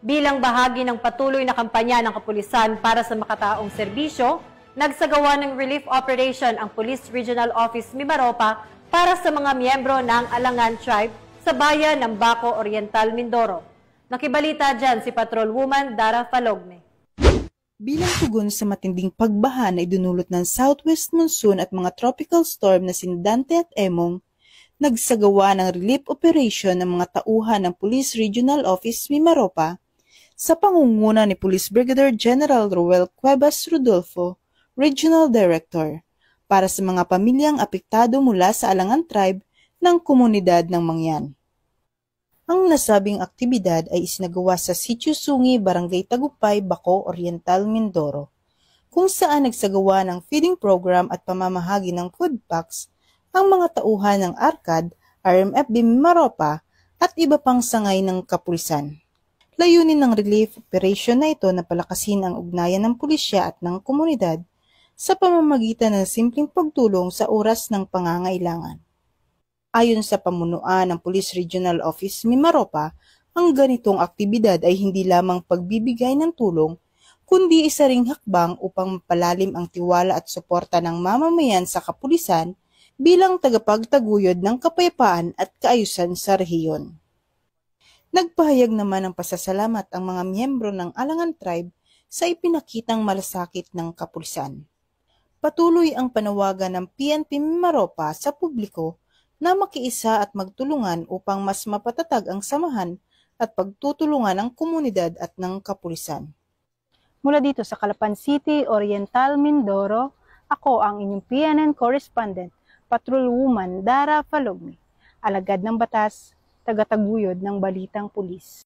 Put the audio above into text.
Bilang bahagi ng patuloy na kampanya ng kapulisan para sa makataong serbisyo, nagsagawa ng relief operation ang Police Regional Office Mimaropa para sa mga miyembro ng Alangan Tribe sa bayan ng Baco Oriental, Mindoro. Nakibalita dyan si Patrolwoman Dara Falogme. Bilang tugon sa matinding pagbaha na idinulot ng southwest monsoon at mga tropical storm na Dante at Emong, nagsagawa ng relief operation ng mga tauhan ng Police Regional Office Mimaropa sa pangunguna ni Police Brigadier General Roel Cuevas Rodolfo, Regional Director, para sa mga pamilyang apektado mula sa Alangan Tribe ng komunidad ng Mangyan. Ang nasabing aktibidad ay isinagawa sa Sitio Sungi, Barangay Tagupay, Baco Oriental, Mindoro, kung saan nagsagawa ng feeding program at pamamahagi ng food packs ang mga tauhan ng ARCAD, RMFB Mimaropa at iba pang sangay ng kapulisan. Layunin ng relief operation na ito na palakasin ang ugnayan ng pulisya at ng komunidad sa pamamagitan ng simpleng pagtulong sa oras ng pangangailangan. Ayon sa pamunuan ng Police Regional Office Mimaropa, ang ganitong aktibidad ay hindi lamang pagbibigay ng tulong, kundi isa ring hakbang upang mapalalim ang tiwala at suporta ng mamamayan sa kapulisan bilang tagapagtaguyod ng kapayapaan at kaayusan sa rehiyon. Nagpahayag naman ng pasasalamat ang mga miyembro ng Alangan Tribe sa ipinakitang malasakit ng kapulisan. Patuloy ang panawagan ng PNP Mimaropa sa publiko na makiisa at magtulungan upang mas mapatatag ang samahan at pagtutulungan ng komunidad at ng kapulisan. Mula dito sa Calapan City, Oriental, Mindoro, ako ang inyong PNN correspondent, Patrolwoman Dara Falogme, alagad ng batas, tagataguyod ng balitang pulis.